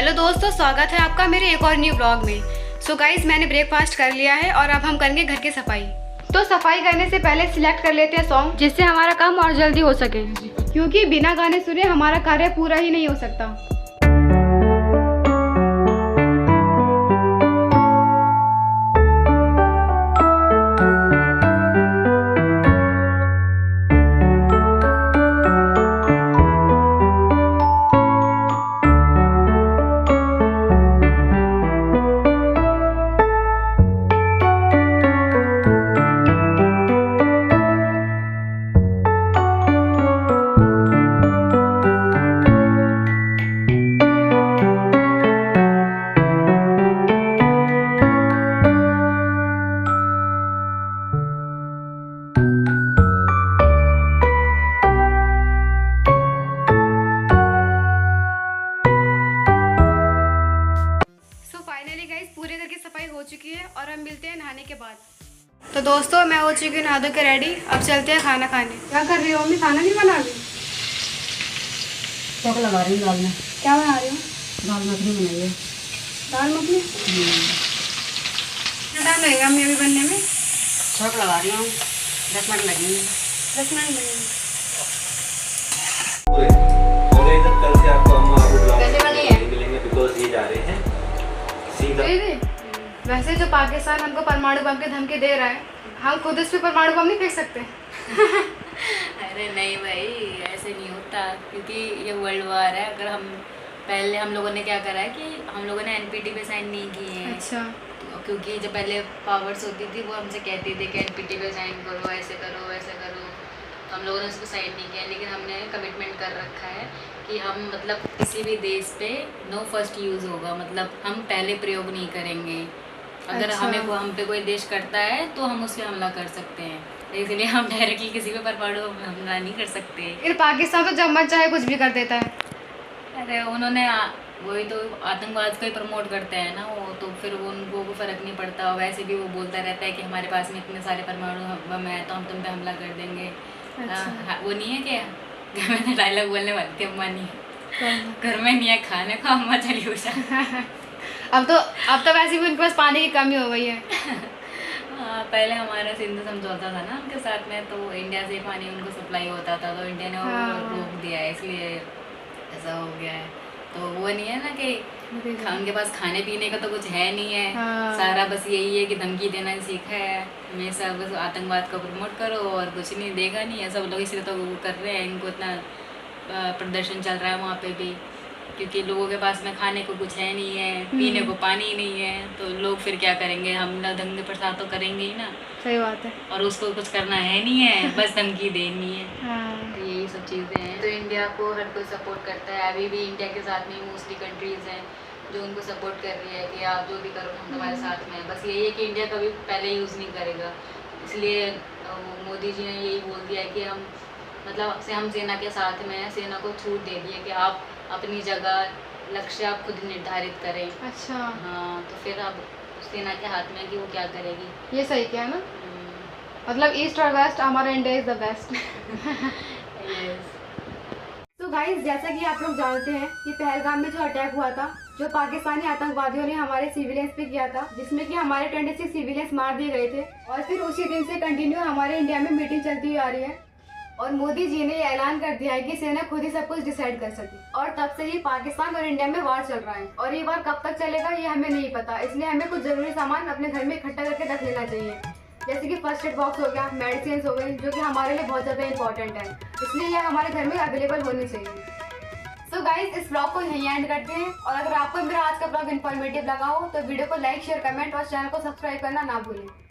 Hello दोस्तों, स्वागत है आपका मेरे एक और न्यू ब्लॉग में। सो गाइज, मैंने ब्रेकफास्ट कर लिया है और अब हम करेंगे घर की सफाई। तो सफाई करने से पहले सिलेक्ट कर लेते हैं सॉन्ग, जिससे हमारा काम और जल्दी हो सके, क्योंकि बिना गाने सुने हमारा कार्य पूरा ही नहीं हो सकता। फाइनली गाइस, पूरे घर की सफाई हो चुकी है और हम मिलते हैं नहाने के बाद। तो दोस्तों, मैं हो चुकी हूँ नहा धो के रेडी। अब चलते हैं खाना खाने। क्या कर रही हो मम्मी? खाना नहीं बना रही? चौक लगा रही हूँ दाल में। क्या बना रही हूँ? दाल मखनी बनाई है। दाल मखनी? कितना टाइम लगेगा मम्मी अभी बनने में? चौक लगा रही हूँ, 10 मिनट लगेंगे। 10 मिनट लगेंगे। कल से आपको कैसे बनी है? मिलेंगे बिकॉज ये जा रहे हैं सीधा। वैसे जो पाकिस्तान हमको परमाणु बम की धमकी दे रहा है, हम खुद इस पे परमाणु बम नहीं फेंक सकते? अरे नहीं भाई, ऐसे नहीं होता, क्योंकि ये वर्ल्ड वार है। अगर हम लोगों ने क्या करा है कि हम लोगों ने एनपीटी पे साइन नहीं किए हैं। अच्छा। क्योंकि जब पहले पावर्स होती थी वो हमसे कहती थी कि एनपीटी पे साइन करो, ऐसे करो वैसे करो, तो हम लोगों ने उस पर साइन नहीं किया। लेकिन हमने कमिटमेंट कर रखा है कि हम मतलब किसी भी देश पे नो फर्स्ट यूज़ होगा, मतलब हम पहले प्रयोग नहीं करेंगे। अगर अच्छा। हम पे कोई देश करता है तो हम उस पर हमला कर सकते हैं, इसलिए हम डायरेक्टली किसी पे परमाणु हमला नहीं कर सकते। फिर पाकिस्तान तो जब मन चाहे कुछ भी कर देता है। अरे उन्होंने वही तो आतंकवाद को ही प्रमोट करते हैं ना वो, तो फिर उनको को फ़र्क नहीं पड़ता। वैसे भी वो बोलता रहता है कि हमारे पास में इतने सारे परमाणु बम है तो हम तुम पे हमला कर देंगे। अच्छा। वो नहीं है क्या मैंने डायलॉग बोलने वाली थी, अम्मा नहीं घर में नहीं है खाने का, अम्मा चली हो जा। अब तो वैसे भी उनके पास पानी की कमी हो गई है। पहले हमारा सिंधु समझौता था ना उनके साथ में, तो इंडिया से पानी उनको सप्लाई होता था, तो इंडिया ने वो रोक दिया है, इसलिए ऐसा हो गया है। तो वो नहीं है ना कि उनके पास खाने पीने का तो कुछ है नहीं है। सारा बस यही है कि धमकी देना सीखा है हमेशा, बस आतंकवाद को प्रमोट करो और कुछ नहीं, देगा नहीं है। सब लोग इसलिए तो वो कर रहे हैं, इनको इतना प्रदर्शन चल रहा है वहाँ पे भी, क्योंकि लोगों के पास में खाने को कुछ है नहीं है, पीने को पानी नहीं है, तो लोग फिर क्या करेंगे? हम ना दंगे प्रसाद तो करेंगे ही ना। सही बात है। और उसको कुछ करना है नहीं है, बस धमकी देनी है। हाँ। तो यही सब चीज़ें हैं। तो इंडिया को हर कोई सपोर्ट करता है। अभी भी इंडिया के साथ में मोस्टली कंट्रीज़ हैं जो उनको सपोर्ट कर रही है कि आप जो भी करो हम तुम्हारे साथ में। बस यही है कि इंडिया कभी पहले यूज़ नहीं करेगा, इसलिए मोदी जी ने यही बोल दिया है कि हम मतलब हम सेना के साथ में हैं। सेना को छूट दे दी है कि आप अपनी जगह लक्ष्य आप खुद निर्धारित करें। अच्छा। हाँ, तो फिर अब सेना के हाथ में कि वो क्या करेगी। ये सही क्या है ना, मतलब ईस्ट और वेस्ट, हमारा इंडिया इज द बेस्ट। तो गाइस, जैसा कि आप लोग जानते हैं कि पहलगाम में जो अटैक हुआ था, जो पाकिस्तानी आतंकवादियों ने हमारे सिविलियंस पे किया था, जिसमें कि हमारे 26 सिविलियंस मार दिए गए थे। और फिर उसी दिन से कंटिन्यू हमारे इंडिया में मीटिंग चलती हुई आ रही है और मोदी जी ने ऐलान कर दिया है कि सेना खुद ही सब कुछ डिसाइड कर सके। और तब से ही पाकिस्तान और इंडिया में वार चल रहा है और ये वार कब तक चलेगा ये हमें नहीं पता। इसलिए हमें कुछ जरूरी सामान अपने घर में इकट्ठा करके रख लेना चाहिए, जैसे कि फर्स्ट एड बॉक्स हो गया, मेडिसिन हो गई, जो कि हमारे लिए बहुत ज़्यादा इंपॉर्टेंट है, इसलिए ये हमारे घर में अवेलेबल होनी चाहिए। सो गाइज, इस ब्लॉग को यहीं एंड करते हैं। और अगर आपको मेरा आज का ब्लॉग इन्फॉर्मेटिव लगा हो तो वीडियो को लाइक, शेयर, कमेंट और चैनल को सब्सक्राइब करना ना भूलें।